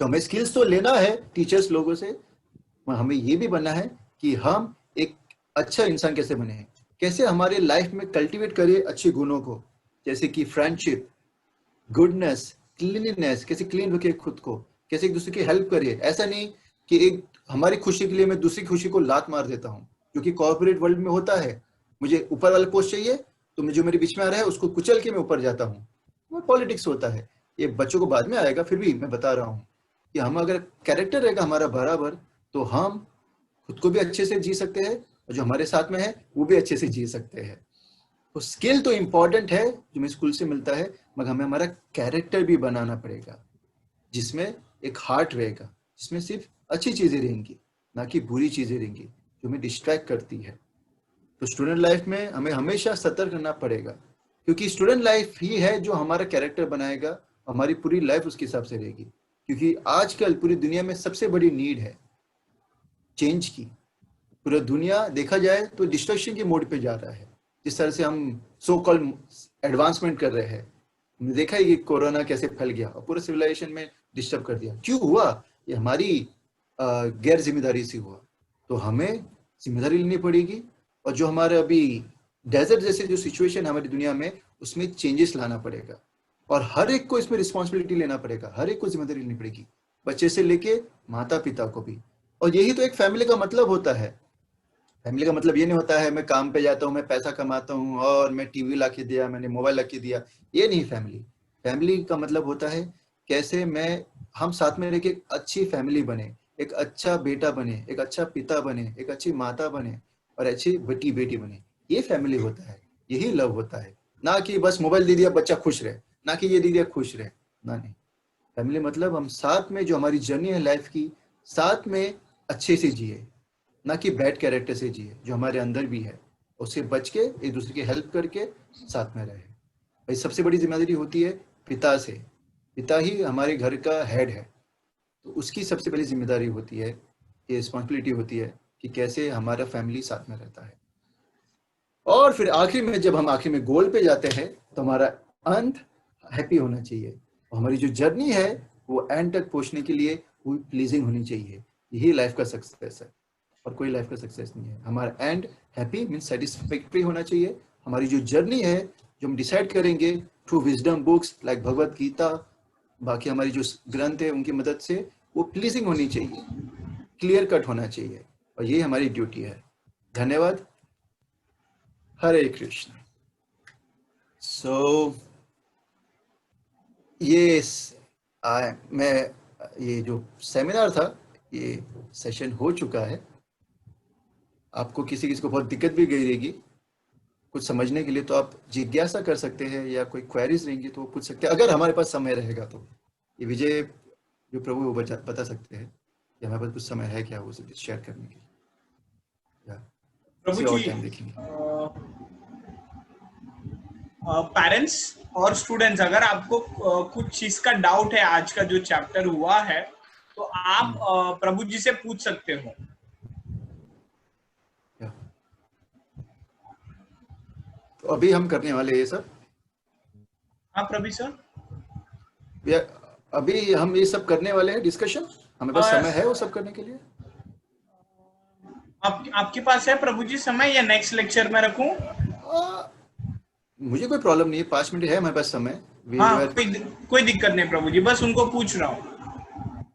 A: तो हमें स्किल्स तो लेना है टीचर्स लोगों से, हमें ये भी बनना है कि हम एक अच्छा इंसान कैसे बने, कैसे हमारे लाइफ में कल्टीवेट करें अच्छे गुणों को, जैसे कि फ्रेंडशिप, गुडनेस, क्लीनलीनेस, कैसे क्लीन रखे खुद को, कैसे एक दूसरे की हेल्प करिए। ऐसा नहीं कि एक हमारी खुशी के लिए मैं दूसरी खुशी को लात मार देता हूँ, जो कि कॉर्पोरेट वर्ल्ड में होता है। मुझे ऊपर वाला पोस्ट चाहिए तो मुझे मेरे बीच में आ रहा है उसको कुचल के मैं ऊपर जाता हूँ। वो पॉलिटिक्स होता है। ये बच्चों को बाद में आएगा, फिर भी मैं बता रहा हूँ कि हम अगर कैरेक्टर रहेगा हमारा बराबर, तो हम खुद को भी अच्छे से जी सकते हैं और जो हमारे साथ में है वो भी अच्छे से जी सकते हैं। तो स्किल तो इंपॉर्टेंट है जो हमें स्कूल से मिलता है, मगर हमें हमारा कैरेक्टर भी बनाना पड़ेगा, जिसमें एक हार्ट रहेगा, जिसमें सिर्फ अच्छी चीजें रहेंगी, ना कि बुरी चीजें रहेंगी जो हमें डिस्ट्रैक्ट करती है। तो स्टूडेंट लाइफ में हमें हमेशा सतर्क रहना पड़ेगा, क्योंकि स्टूडेंट लाइफ ही है जो हमारा कैरेक्टर बनाएगा, हमारी पूरी लाइफ उसके हिसाब से रहेगी। क्योंकि आजकल पूरी दुनिया में सबसे बड़ी नीड है चेंज की। पूरा दुनिया देखा जाए तो डिस्ट्रक्शन के मोड पे जा रहा है। जिस तरह से हम सो कॉल्ड एडवांसमेंट कर रहे हैं, हमने देखा है कि कोरोना कैसे फैल गया और पूरे सिविलाइजेशन में डिस्टर्ब कर दिया। क्यों हुआ? ये हमारी गैर जिम्मेदारी से हुआ। तो हमें जिम्मेदारी लेनी पड़ेगी, और जो हमारे अभी डेजर्ट जैसे जो सिचुएशन है हमारी दुनिया में, उसमें चेंजेस लाना पड़ेगा। और हर एक को इसमें रिस्पॉन्सिबिलिटी लेना पड़ेगा, हर एक को जिम्मेदारी लेनी पड़ेगी, बच्चे से लेके माता पिता को भी। और यही तो एक फैमिली का मतलब होता है। फैमिली का मतलब ये नहीं होता है मैं काम पे जाता हूँ, मैं पैसा कमाता हूँ और मैं टीवी ला के दिया, मैंने मोबाइल ला के दिया, ये नहीं फैमिली। फैमिली का मतलब होता है कैसे हम साथ में रह के अच्छी फैमिली बने, एक अच्छा बेटा बने, एक अच्छा पिता बने, एक अच्छी माता बने और अच्छी बेटी बने। ये फैमिली होता है, यही लव होता है। ना कि बस मोबाइल दे दिया बच्चा खुश रहे, ना कि ये दे दिया खुश रहे, ना नहीं। फैमिली मतलब हम साथ में जो हमारी जर्नी है लाइफ की, साथ में अच्छे से जिए, ना कि बैड कैरेक्टर से जिए जो हमारे अंदर भी है, उससे बच के एक दूसरे की हेल्प करके साथ में रहे। भाई सबसे बड़ी जिम्मेदारी होती है पिता से। पिता ही हमारे घर का हेड है, तो उसकी सबसे पहली जिम्मेदारी होती है, ये रिस्पॉन्सिबिलिटी होती है कि कैसे हमारा फैमिली साथ में रहता है। और फिर आखिर में जब हम आखिर में गोल पे जाते हैं तो हमारा अंत हैप्पी होना चाहिए, और हमारी जो जर्नी है वो एंड तक पहुंचने के लिए वो प्लीजिंग होनी चाहिए। यही लाइफ का सक्सेस है, और कोई लाइफ का सक्सेस नहीं है। हमारा एंड हैप्पी मीन्स सेटिस्फैक्ट्री होना चाहिए। हमारी जो जर्नी है जो हम डिसाइड करेंगे through wisdom books like Bhagavad Gita, बाकी हमारी जो ग्रंथ है उनकी मदद से, वो प्लीजिंग होनी चाहिए, क्लियर कट होना चाहिए, और ये हमारी ड्यूटी है। धन्यवाद। हरे कृष्ण। सो ये जो सेमिनार था, ये सेशन हो चुका है। आपको किसी को बहुत दिक्कत भी गई रहेगी कुछ समझने के लिए, तो आप जिज्ञासा कर सकते हैं, या कोई क्वेरीज रहेंगी तो वो पूछ सकते हैं, अगर हमारे पास समय रहेगा तो। ये विजय जो प्रभु वो बता सकते हैं कि हमारे पास कुछ समय है क्या वो शेयर करने के लिए,
B: प्रभु जी,
A: टाइम देखेंगे।
B: पेरेंट्स और स्टूडेंट्स, अगर आपको कुछ चीज का डाउट है आज का जो चैप्टर हुआ है, तो आप प्रभु जी से पूछ सकते हो।
A: तो अभी हम करने वाले ये सब।
B: हाँ प्रभु सर,
A: अभी हम ये सब करने वाले हैं डिस्कशन। हमें पास समय है वो सब करने के लिए।
B: आपके पास है प्रभु जी समय, या नेक्स्ट लेक्चर में रखूं?
A: मुझे कोई प्रॉब्लम नहीं है, 5 मिनट है हमारे पास समय।
B: हाँ, कोई दिक्कत नहीं प्रभु जी, बस उनको पूछ रहा हूँ।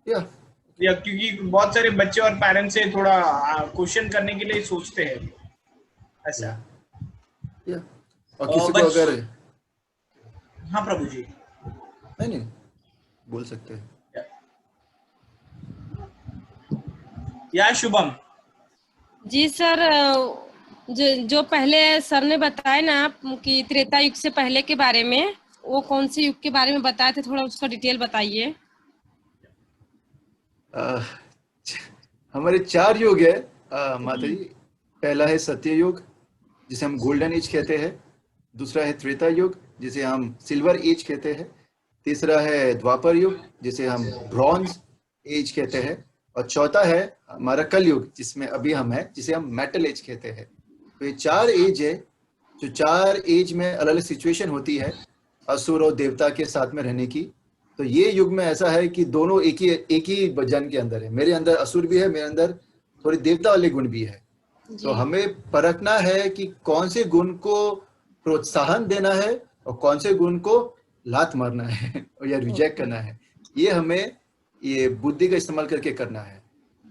B: या क्योंकि बहुत सारे बच्चे और पेरेंट्स से थोड़ा क्वेश्चन करने के लिए सोचते हैं ऐसा।
A: और किसी को अगर
B: हाँ प्रभु जी,
A: नहीं बोल सकते हैं।
B: या शुभम
C: जी सर, जो पहले सर ने बताया ना कि त्रेता युग से पहले के बारे में, वो कौन से युग के बारे में बताए थे, थोड़ा उसका डिटेल बताइए।
A: हमारे 4 युग है माता जी। पहला है सत्य युग जिसे हम गोल्डन एज कहते हैं, दूसरा है त्रेता युग जिसे हम सिल्वर एज कहते हैं, तीसरा है द्वापर युग जिसे हम ब्रॉन्ज एज कहते हैं, और चौथा है हमारा कल युग जिसमें अभी हम हैं, जिसे हम मेटल एज कहते हैं। तो ये 4 एज है, जो 4 एज में अलग अलग सिचुएशन होती है असुर और देवता के साथ में रहने की। तो ये युग में ऐसा है कि दोनों एक ही जन के अंदर है। मेरे अंदर असुर भी है, मेरे अंदर थोड़ी देवता वाले गुण भी है। तो हमें परखना है कि कौन से गुण को प्रोत्साहन देना है और कौन से गुण को लात मारना है या रिजेक्ट करना है। ये हमें ये बुद्धि का इस्तेमाल करके करना है,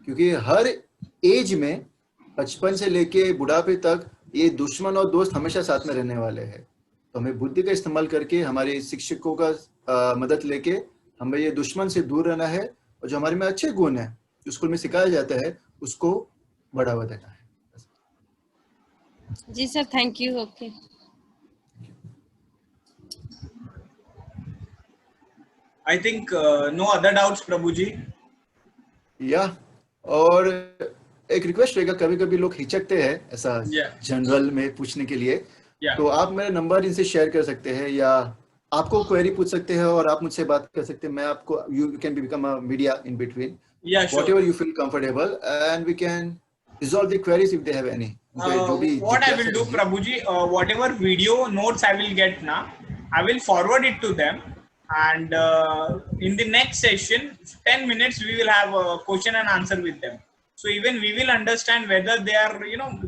A: क्योंकि हर एज में 55 से लेके बुढ़ापे तक ये दुश्मन और दोस्त हमेशा साथ में रहने वाले हैं। तो हमें बुद्धि का इस्तेमाल करके हमारे शिक्षकों का मदद लेके हमें ये दुश्मन से दूर रहना है, और जो हमारे में अच्छे गुण है जो स्कूल में सिखाया जाता है उसको बढ़ावा देना है।
C: जी sir, thank you. Okay,
B: I think no other doubts Prabhu ji.
A: या और एक रिक्वेस्ट रहेगा, कभी कभी लोग हिचकते हैं ऐसा जनरल में पूछने के लिए, तो आप मेरा नंबर इनसे शेयर कर सकते हैं, या आपको क्वेरी पूछ सकते हैं और आप मुझसे बात कर सकते हैं। मैं आपको, you can become a media in between, whatever you feel comfortable, and we can resolve the queries if they have any.
B: What I will do Prabhu ji, whatever video notes I will get now, I will forward it to them, and in the next session 10 minutes we will have a question and answer with them, so even we will understand whether they are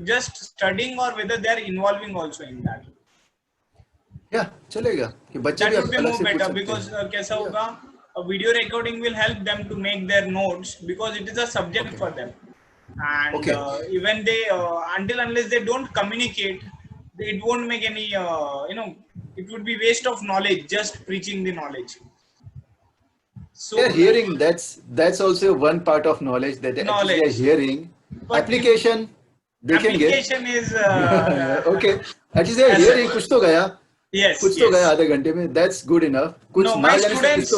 B: just studying or whether they are involving also in that.
A: चलेगा कि बच्चे
B: that would be more better, because कैसा होगा, a video recording will help them to make their notes, because it is a subject for them, and even they until unless they don't communicate, it won't make any it would be waste of knowledge just preaching the knowledge.
A: So hearing, that's also one part of knowledge, that actually they are hearing. But application
B: application is
A: okay, at least they are hearing, कुछ तो गया,
B: yes,
A: कुछ तो गया आधे घंटे में, that's good enough. कुछ
B: no, my students,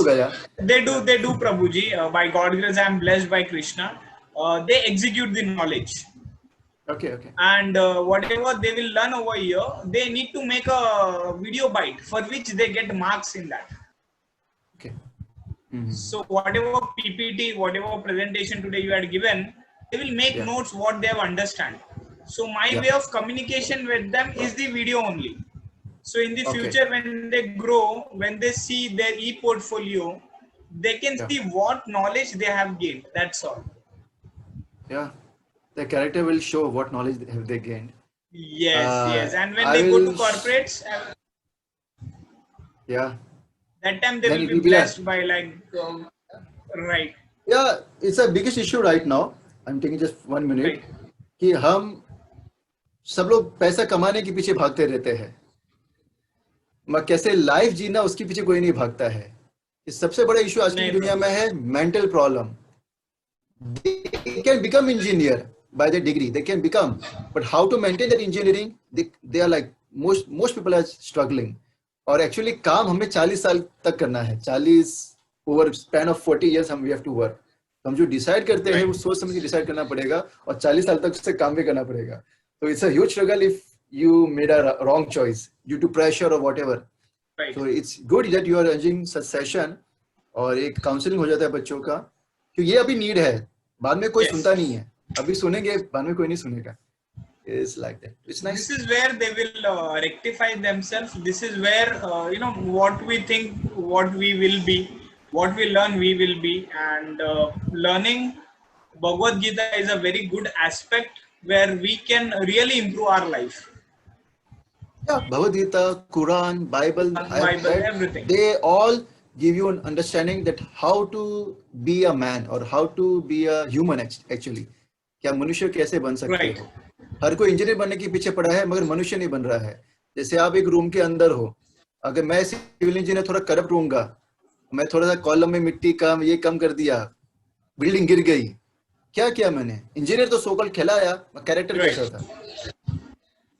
B: they do Prabhu ji, by God grace I am blessed by Krishna. They execute the knowledge.
A: Okay.
B: And whatever they will learn over here, they need to make a video bite for which they get marks in that.
A: Okay.
B: So whatever PPT, whatever presentation today you had given, will make
A: Yeah.
B: notes what they have understand. So my
A: Yeah.
B: way of communication with them is the video only. So in the
A: Okay.
B: future, when they grow, when they see their e-portfolio, they can
A: Yeah.
B: see what knowledge they have gained. That's all.
A: Yeah. The character will show what knowledge have they gained.
B: Yes, yes. And when
A: I
B: they go to
A: will.
B: corporates,
A: Yeah.
B: that time they
A: Then
B: will
A: it
B: be
A: will be a.
B: blessed by like, right,
A: Yeah. It's a biggest issue right now. I'm taking just 1 minute.
B: right,
A: कि हम सब लोग पैसा कमाने के पीछे भागते रहते हैं, मगर कैसे लाइफ जीना उसके पीछे कोई नहीं भागता है। इस सबसे बड़ा इशू आज की
B: नहीं
A: दुनिया में
B: प्रभु,
A: है mental problem. They can become engineer by their degree, they can become, but how to maintain that engineering, they are like most people are struggling. और एक्चुअली काम हमें 40 साल तक करना है, 40 ओवर स्पैन ऑफ 40 years हम वी हैव टू वर्क। हम जो डिसाइड करते हैं वो सोच समझ के डिसाइड करना पड़ेगा और 40 साल तक उससे काम भी करना पड़ेगा। तो it's a huge struggle if you made a wrong choice due to pressure or whatever.
B: right.
A: So it's good that you are arranging such session और एक काउंसलिंग हो जाता है बच्चों का, क्योंकि ये अभी नीड है, बाद में कोई
B: Yes.
A: सुनता नहीं है, अभी सुनेंगे बाद में कोई नहीं सुनेगा। It's like that. It's nice.
B: This is where they will rectify themselves. This is where what we think, what we will be, what we learn, we will be. And learning Bhagavad Gita is a very good aspect where we can really improve our life.
A: Yeah, Bhagavad Gita, Quran, Bible, I've
B: Bible,
A: read,
B: everything.
A: they all give you an understanding that how to be a man or how to be a human actually. क्या मनुष्य कैसे बन सकते
B: Right.
A: हो। हर कोई इंजीनियर बनने के पीछे पड़ा है मगर मनुष्य नहीं बन रहा है। जैसे आप एक रूम के अंदर हो, अगर मैं सिविल इंजीनियर थोड़ा करप्ट रहूंगा, मैं थोड़ा सा कॉलम में मिट्टी कम ये कम कर दिया, बिल्डिंग गिर गई, क्या किया मैंने? इंजीनियर तो सोकल खिलाया, कैरेक्टर
B: Right.
A: कैसा था?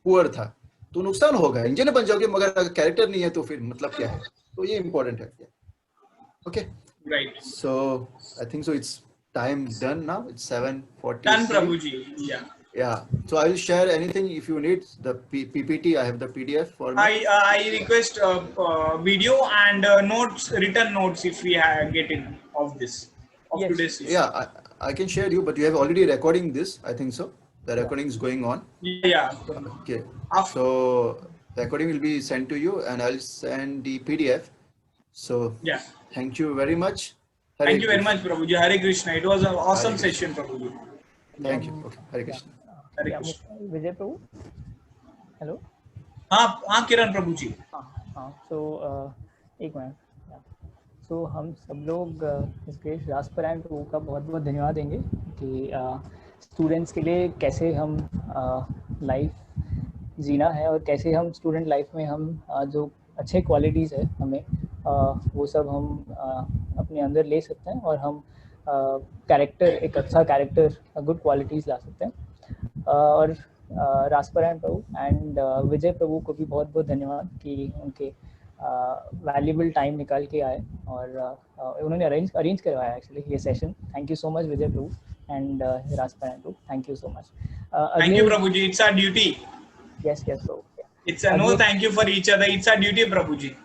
A: पुअर था, तो नुकसान होगा। इंजीनियर बन जाओगे मगर अगर कैरेक्टर नहीं है तो फिर मतलब क्या है? तो ये इम्पोर्टेंट है। Okay,
B: Right.
A: So I think so it's time done now, it's 7:40.
B: Done, Prabhuji. Yeah.
A: Yeah, so I will share anything if you need the PPT. I have the PDF for me.
B: I request video and notes, written notes if we get in of this of
D: Yes.
B: today's session.
A: Yeah, I can share you, but you have already recording this. I think so. The recording is going on.
B: Yeah.
A: Okay.
B: After,
A: So recording will be sent to you, and I'll send the PDF. So
B: yeah.
A: thank you very much. Hare
B: Thank you very
A: Krishna.
B: much, Prabhuji. Hare Krishna. It was an awesome
A: Hare
B: session, Prabhuji.
A: Thank you. Okay. Hare Krishna.
B: Hare
D: क्या
B: Krishna.
D: विजय प्रभु, हेलो।
B: हाँ किरण प्रभुजी।
D: हाँ सो एक मिनट। सो हम सब लोग इस ग्रेट रासपरायण प्रभु का बहुत बहुत धन्यवाद देंगे कि स्टूडेंट्स के लिए कैसे हम लाइफ जीना है और कैसे हम स्टूडेंट लाइफ में हम जो अच्छे क्वालिटीज़ है हमें वो सब हम अपने अंदर ले सकते हैं और हम कैरेक्टर, एक अच्छा कैरेक्टर, गुड क्वालिटीज़ ला सकते हैं। और रासपरायण प्रभु एंड विजय प्रभु को भी बहुत बहुत धन्यवाद कि उनके वैल्यूबल टाइम निकाल के आए और उन्होंने अरेंज करवाया एक्चुअली ये session. Thank you so much Vijay Prabhu and Rasparayan Prabhu, thank you so much.
B: Thank you, Prabhuji. It's our duty.
D: Yes yes Prabhu.
B: It's a no thank you for each other. It's our duty, Prabhuji.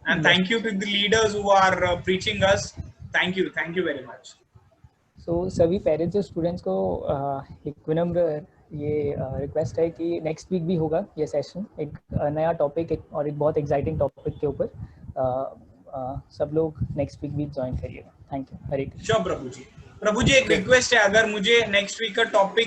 B: And thank you to the leaders who are preaching us. Thank you. Thank you very much.
D: सो सभी पेरेंट्स और स्टूडेंट्स को एक विनम्र ये रिक्वेस्ट है कि नेक्स्ट वीक भी होगा ये सेशन, एक नया टॉपिक और एक बहुत एक्साइटिंग टॉपिक के ऊपर। सब लोग नेक्स्ट वीक भी ज्वाइन करिएगा। Thank you. Hare Krishna.
B: Sure, Prabhuji. प्रभुजी एक रिक्वेस्ट है, अगर मुझे नेक्स्ट वीक का टॉपिक